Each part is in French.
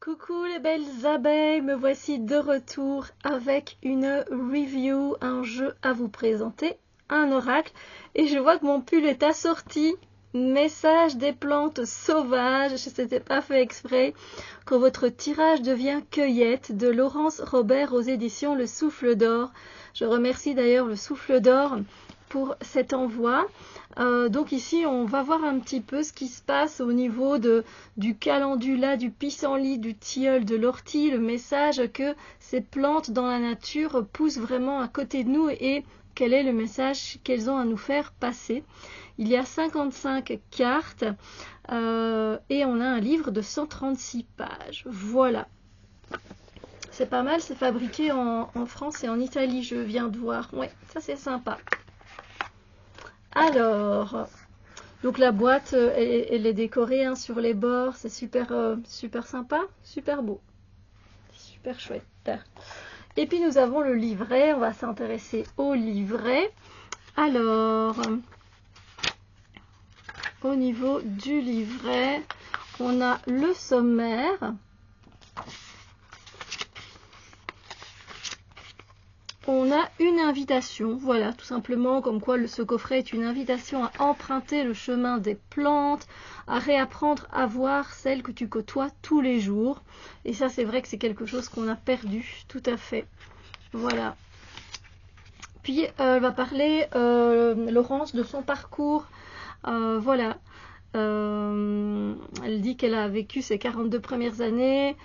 Coucou les belles abeilles, me voici de retour avec une review, un jeu à vous présenter, un oracle. Et je vois que mon pull est assorti. Message des plantes sauvages, je ne s'était pas fait exprès. Quand votre tirage devient cueillette, de Laurence Robert aux éditions Le Souffle d'Or. Je remercie d'ailleurs Le Souffle d'Or pour cet envoi. Donc ici, on va voir un petit peu ce qui se passe au niveau du calendula, du pissenlit, du tilleul, de l'ortie, le message que ces plantes dans la nature poussent vraiment à côté de nous et quel est le message qu'elles ont à nous faire passer. Il y a 55 cartes et on a un livre de 136 pages. Voilà. C'est pas mal, c'est fabriqué en France et en Italie, je viens de voir. Ouais, ça c'est sympa. Alors, donc la boîte, elle est décorée hein, sur les bords, c'est super, super sympa, super beau, super chouette. Et puis nous avons le livret, on va s'intéresser au livret. Alors, au niveau du livret, on a le sommaire. On a une invitation, voilà, tout simplement, comme quoi ce coffret est une invitation à emprunter le chemin des plantes, à réapprendre à voir celles que tu côtoies tous les jours. Et ça, c'est vrai que c'est quelque chose qu'on a perdu, tout à fait. Voilà. Puis, elle va parler, Laurence, de son parcours. Voilà. Elle dit qu'elle a vécu ses 42 premières années,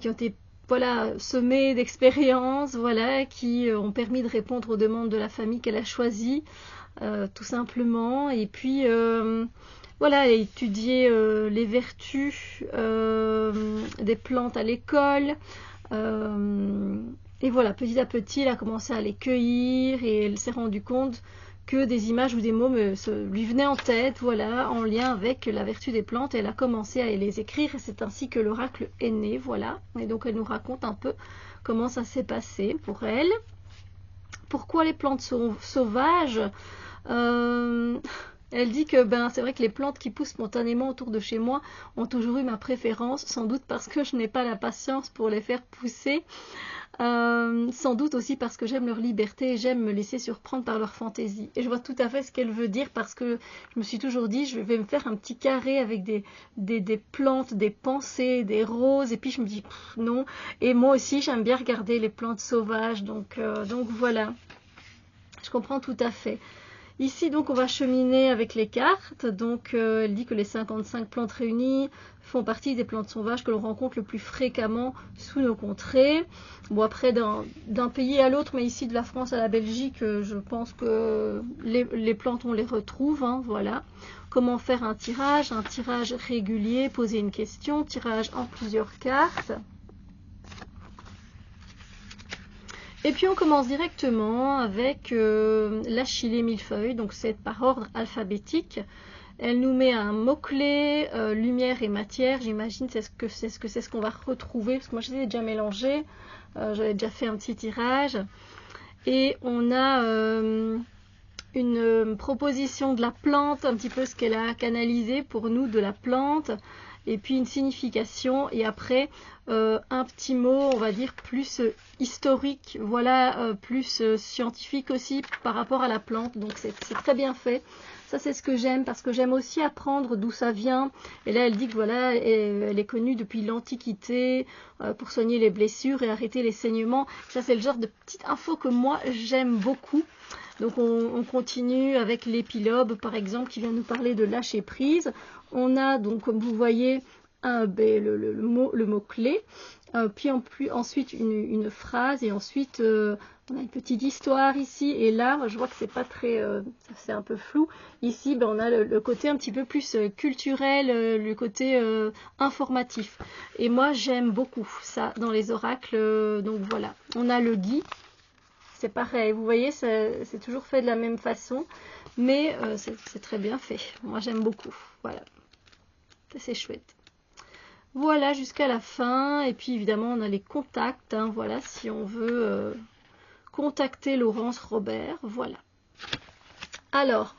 qui ont été voilà, semées d'expériences, voilà, qui ont permis de répondre aux demandes de la famille qu'elle a choisie, tout simplement. Et puis, voilà, elle a étudié les vertus des plantes à l'école. Et voilà, petit à petit, elle a commencé à les cueillir et elle s'est rendue compte que des images ou des mots lui venaient en tête, voilà, en lien avec la vertu des plantes. Elle a commencé à les écrire et c'est ainsi que l'oracle est né, voilà. Et donc elle nous raconte un peu comment ça s'est passé pour elle. Pourquoi les plantes sont sauvages Elle dit que c'est vrai que les plantes qui poussent spontanément autour de chez moi ont toujours eu ma préférence, sans doute parce que je n'ai pas la patience pour les faire pousser. Sans doute aussi parce que j'aime leur liberté et j'aime me laisser surprendre par leur fantaisie. Et je vois tout à fait ce qu'elle veut dire parce que je me suis toujours dit je vais me faire un petit carré avec des plantes, des pensées, des roses et puis je me dis non. Et moi aussi j'aime bien regarder les plantes sauvages donc voilà. Je comprends tout à fait. Ici, donc, on va cheminer avec les cartes. Donc, elle dit que les 55 plantes réunies font partie des plantes sauvages que l'on rencontre le plus fréquemment sous nos contrées. Bon, après, d'un pays à l'autre, mais ici, de la France à la Belgique, je pense que les plantes, on les retrouve. Hein, voilà. Comment faire un tirage régulier, poser une question, tirage en plusieurs cartes. Et puis on commence directement avec l'achillée millefeuille, donc c'est par ordre alphabétique. Elle nous met un mot-clé, lumière et matière, j'imagine c'est ce qu'on va retrouver, parce que moi je les ai déjà mélangés, j'avais déjà fait un petit tirage. Et on a une proposition de la plante, un petit peu ce qu'elle a canalisé pour nous de la plante, et puis une signification, et après un petit mot, on va dire, plus historique, voilà, plus scientifique aussi par rapport à la plante, donc c'est très bien fait. Ça, c'est ce que j'aime, parce que j'aime aussi apprendre d'où ça vient. Et là, elle dit que voilà, elle est connue depuis l'Antiquité pour soigner les blessures et arrêter les saignements. Ça, c'est le genre de petite info que moi, j'aime beaucoup. Donc, on continue avec l'épilobe, par exemple, qui vient nous parler de lâcher prise. On a, donc, comme vous voyez, le mot-clé. Puis ensuite une phrase et ensuite on a une petite histoire ici et là je vois que c'est pas très c'est un peu flou ici. On a le côté un petit peu plus culturel, le côté informatif et moi j'aime beaucoup ça dans les oracles, donc voilà. On a le gui, c'est pareil, vous voyez c'est toujours fait de la même façon mais c'est très bien fait, moi j'aime beaucoup, voilà, c'est chouette. Voilà, jusqu'à la fin. Et puis évidemment, on a les contacts. Hein, voilà, si on veut contacter Laurence Robert. Voilà. Alors,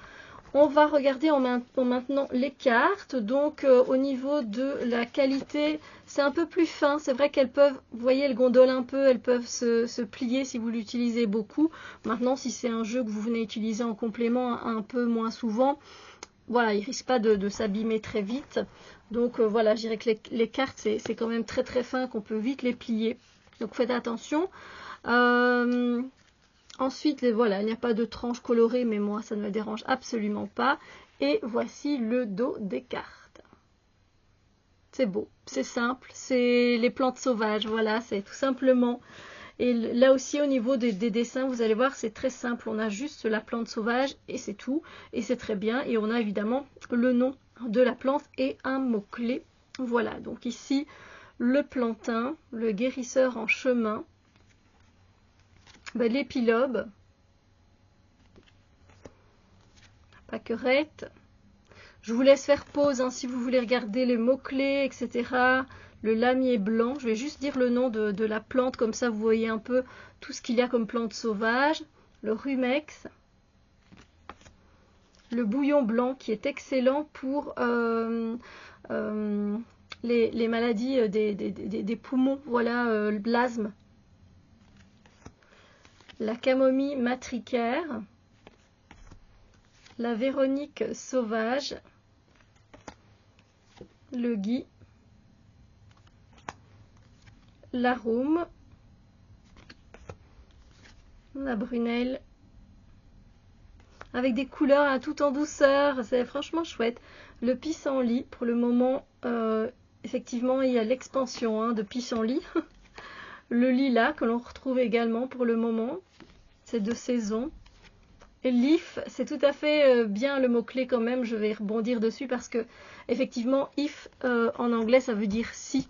On va regarder en maintenant les cartes. Donc au niveau de la qualité, c'est un peu plus fin. C'est vrai qu'elles peuvent, vous voyez, elles gondolent un peu, elles peuvent se plier si vous l'utilisez beaucoup. Maintenant, si c'est un jeu que vous venez utiliser en complément un peu moins souvent, voilà, il risque pas de s'abîmer très vite. Donc voilà, je dirais que les cartes, c'est quand même très très fin, qu'on peut vite les plier. Donc faites attention. Ensuite, voilà, il n'y a pas de tranche colorée, mais moi, ça ne me dérange absolument pas. Et voici le dos des cartes. C'est beau, c'est simple, c'est les plantes sauvages, voilà, c'est tout simplement. Et là aussi, au niveau des dessins, vous allez voir, c'est très simple. On a juste la plante sauvage et c'est tout. Et c'est très bien. Et on a évidemment le nom de la plante et un mot-clé. Voilà, donc ici, le plantain, le guérisseur en chemin, l'épilobe, la pâquerette. Je vous laisse faire pause hein, si vous voulez regarder les mots-clés, etc. Le lamier blanc, je vais juste dire le nom de la plante, comme ça vous voyez un peu tout ce qu'il y a comme plante sauvage. Le rumex, le bouillon blanc qui est excellent pour les maladies des poumons, voilà, l'asthme. La camomille matricaire, la véronique sauvage, le gui, l'arôme, la brunelle, avec des couleurs hein, tout en douceur, c'est franchement chouette. Le pissenlit, pour le moment, effectivement, il y a l'expansion hein, de pissenlit. Le lilas, que l'on retrouve également pour le moment, c'est de saison. Et l'if, c'est tout à fait bien le mot-clé quand même, je vais rebondir dessus parce que, effectivement, if en anglais, ça veut dire si.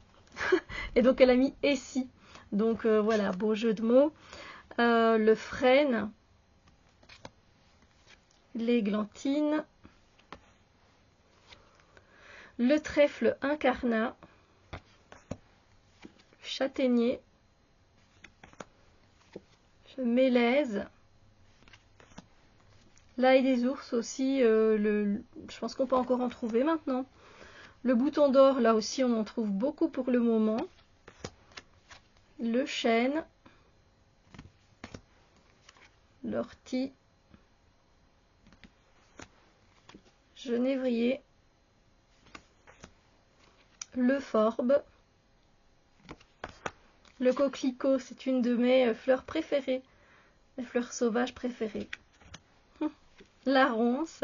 Et donc, elle a mis et si. Donc, voilà, beau jeu de mots. Le frêne, l'églantine, le trèfle incarnat, le châtaignier, le mélèze, l'ail des ours aussi, je pense qu'on peut encore en trouver maintenant. Le bouton d'or, là aussi on en trouve beaucoup pour le moment. Le chêne, l'ortie, genévrier, le forbe, le coquelicot, c'est une de mes fleurs préférées, mes fleurs sauvages préférées. La ronce,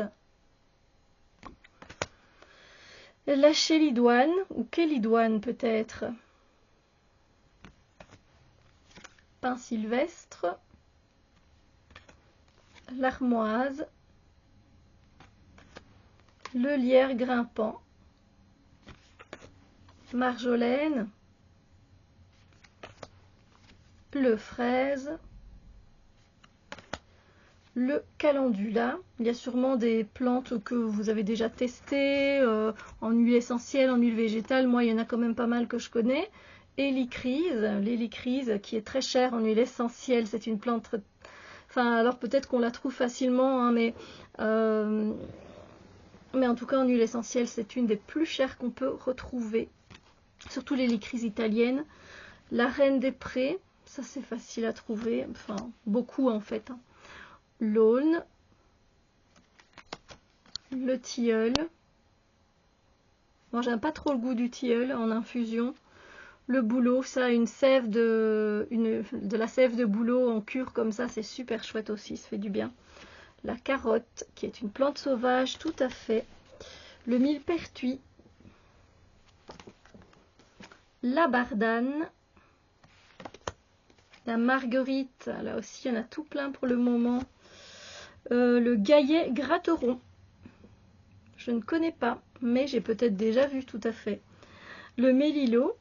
la chélidoine, ou kélidoine peut-être, pin sylvestre, l'armoise, le lierre grimpant, marjolaine, le fraise, le calendula. Il y a sûrement des plantes que vous avez déjà testées en huile essentielle, en huile végétale. Moi, il y en a quand même pas mal que je connais. Et l'hélicryse qui est très chère en huile essentielle. C'est une plante très... Enfin, alors peut-être qu'on la trouve facilement, hein, mais en tout cas en huile essentielle, c'est une des plus chères qu'on peut retrouver. Surtout l'hélicryse italienne. La reine des prés, ça c'est facile à trouver. Enfin, beaucoup en fait. Hein. L'aulne, le tilleul. Moi, j'aime pas trop le goût du tilleul en infusion. Le bouleau, ça, de la sève de bouleau en cure comme ça, c'est super chouette aussi, ça fait du bien. La carotte, qui est une plante sauvage, tout à fait. Le millepertuis. La bardane. La marguerite, là aussi, il y en a tout plein pour le moment. Le gaillet gratteron. Je ne connais pas, mais j'ai peut-être déjà vu tout à fait. Le mélilo.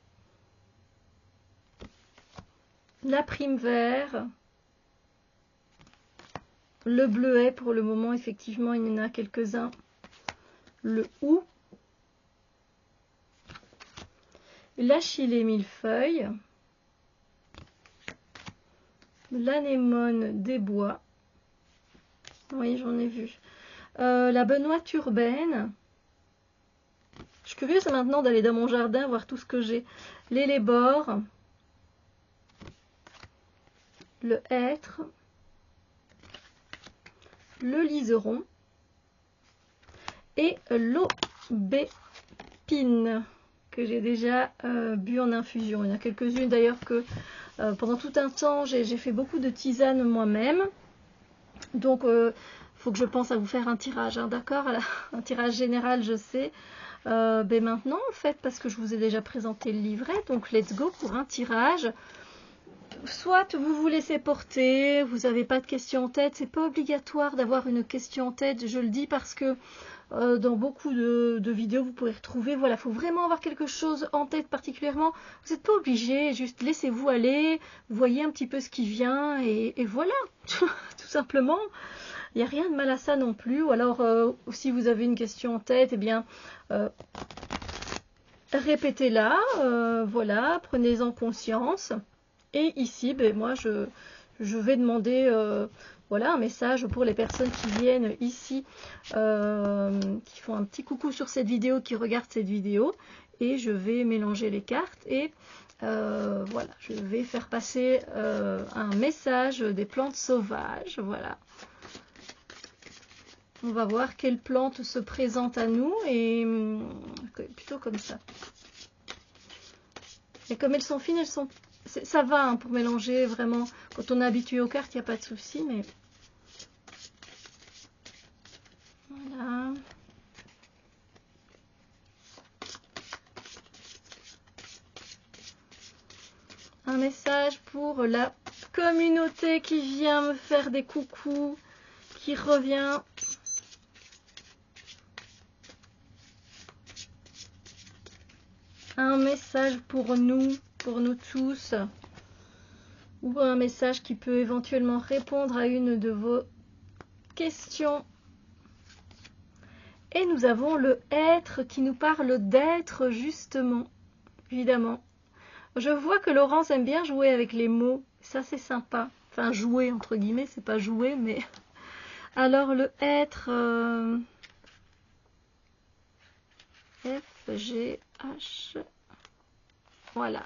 La prime vert. Le bleuet, pour le moment, effectivement, il y en a quelques-uns. Le hou. L'achillée millefeuille. L'anémone des bois. Oui, j'en ai vu. La benoîte urbaine. Je suis curieuse maintenant d'aller dans mon jardin voir tout ce que j'ai. L'élébore, le hêtre, le liseron et l'aubépine que j'ai déjà bu en infusion. Il y en a quelques-unes d'ailleurs que pendant tout un temps j'ai fait beaucoup de tisanes moi-même. Donc faut que je pense à vous faire un tirage, hein, d'accord? Un tirage général, je sais. Ben maintenant en fait, parce que je vous ai déjà présenté le livret, donc let's go pour un tirage. Soit vous vous laissez porter, vous n'avez pas de question en tête, c'est pas obligatoire d'avoir une question en tête, je le dis parce que dans beaucoup de vidéos vous pourrez retrouver, voilà, il faut vraiment avoir quelque chose en tête particulièrement, vous n'êtes pas obligé, juste laissez-vous aller, voyez un petit peu ce qui vient et voilà, tout simplement. Il n'y a rien de mal à ça non plus. Ou alors, si vous avez une question en tête, eh bien, répétez-la, voilà, prenez-en conscience. Et ici, ben, moi, je vais demander voilà, un message pour les personnes qui viennent ici, qui font un petit coucou sur cette vidéo, qui regardent cette vidéo. Et je vais mélanger les cartes et voilà, je vais faire passer un message des plantes sauvages. Voilà. On va voir quelles plantes se présentent à nous et plutôt comme ça. Et comme elles sont fines, elles sont... Ça va hein, pour mélanger vraiment. Quand on est habitué aux cartes, il n'y a pas de souci, mais... Voilà. Un message pour la communauté qui vient me faire des coucous, qui revient. Un message pour nous tous. Ou un message qui peut éventuellement répondre à une de vos questions. Et nous avons le être qui nous parle d'être justement, évidemment. Je vois que Laurence aime bien jouer avec les mots, ça c'est sympa. Enfin jouer entre guillemets, c'est pas jouer, mais... Alors le être... F, G, H... Voilà.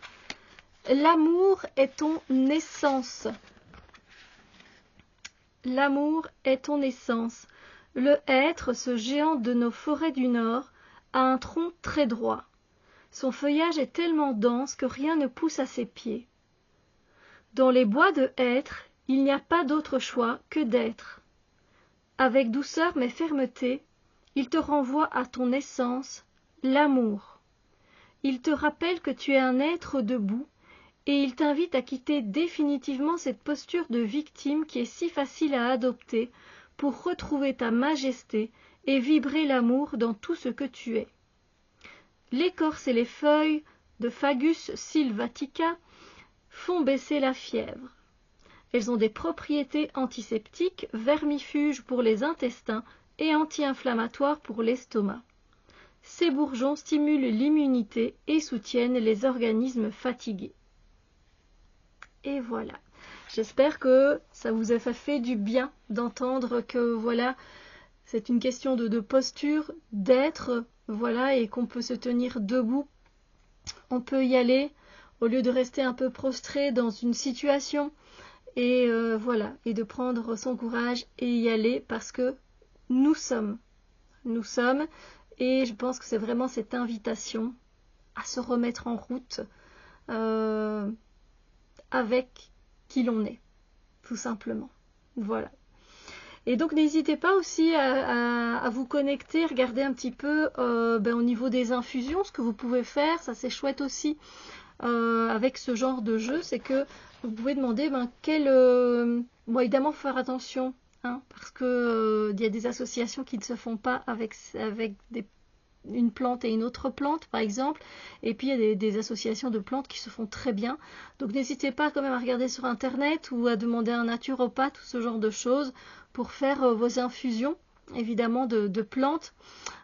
L'amour est ton essence. L'amour est ton essence. Le hêtre, ce géant de nos forêts du Nord, a un tronc très droit. Son feuillage est tellement dense que rien ne pousse à ses pieds. Dans les bois de hêtre, il n'y a pas d'autre choix que d'être. Avec douceur mais fermeté, il te renvoie à ton essence, l'amour. Il te rappelle que tu es un être debout et il t'invite à quitter définitivement cette posture de victime qui est si facile à adopter pour retrouver ta majesté et vibrer l'amour dans tout ce que tu es. L'écorce et les feuilles de Fagus sylvatica font baisser la fièvre. Elles ont des propriétés antiseptiques, vermifuges pour les intestins et anti-inflammatoires pour l'estomac. Ces bourgeons stimulent l'immunité et soutiennent les organismes fatigués. Et voilà. J'espère que ça vous a fait du bien d'entendre que voilà, c'est une question de posture, d'être, voilà, et qu'on peut se tenir debout. On peut y aller au lieu de rester un peu prostré dans une situation. Et voilà, et de prendre son courage et y aller parce que nous sommes, et je pense que c'est vraiment cette invitation à se remettre en route avec qui l'on est, tout simplement. Voilà. Et donc n'hésitez pas aussi à vous connecter, regarder un petit peu au niveau des infusions, ce que vous pouvez faire, ça c'est chouette aussi avec ce genre de jeu, c'est que vous pouvez demander bon évidemment faut faire attention, hein, parce que y a des associations qui ne se font pas avec une plante et une autre plante par exemple, et puis il y a des associations de plantes qui se font très bien, donc n'hésitez pas quand même à regarder sur internet ou à demander à un naturopathe ou ce genre de choses pour faire vos infusions. évidemment de plantes,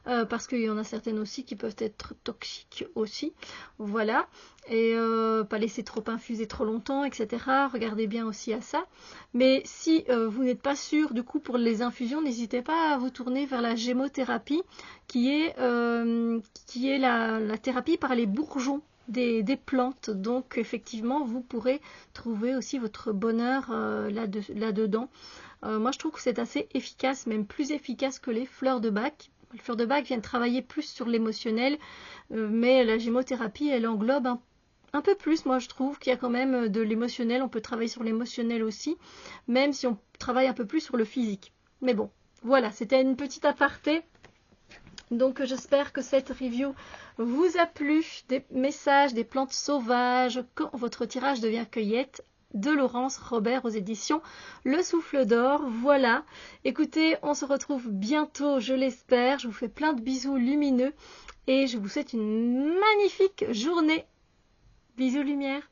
parce qu'il y en a certaines aussi qui peuvent être toxiques aussi, voilà, et pas laisser trop infuser trop longtemps, etc. Regardez bien aussi à ça. Mais si vous n'êtes pas sûr du coup pour les infusions, n'hésitez pas à vous tourner vers la gémothérapie, qui est la thérapie par les bourgeons des plantes. Donc effectivement, vous pourrez trouver aussi votre bonheur là-dedans. Moi, je trouve que c'est assez efficace, même plus efficace que les fleurs de bac. Les fleurs de bac viennent travailler plus sur l'émotionnel, mais la gémothérapie, elle englobe un peu plus. Moi, je trouve qu'il y a quand même de l'émotionnel. On peut travailler sur l'émotionnel aussi, même si on travaille un peu plus sur le physique. Mais bon, voilà, c'était une petite aparté. Donc j'espère que cette review vous a plu. Des messages, des plantes sauvages, quand votre tirage devient cueillette, de Laurence Robert aux éditions Le Souffle d'Or. Voilà, écoutez, on se retrouve bientôt, je l'espère. Je vous fais plein de bisous lumineux et je vous souhaite une magnifique journée. Bisous lumière.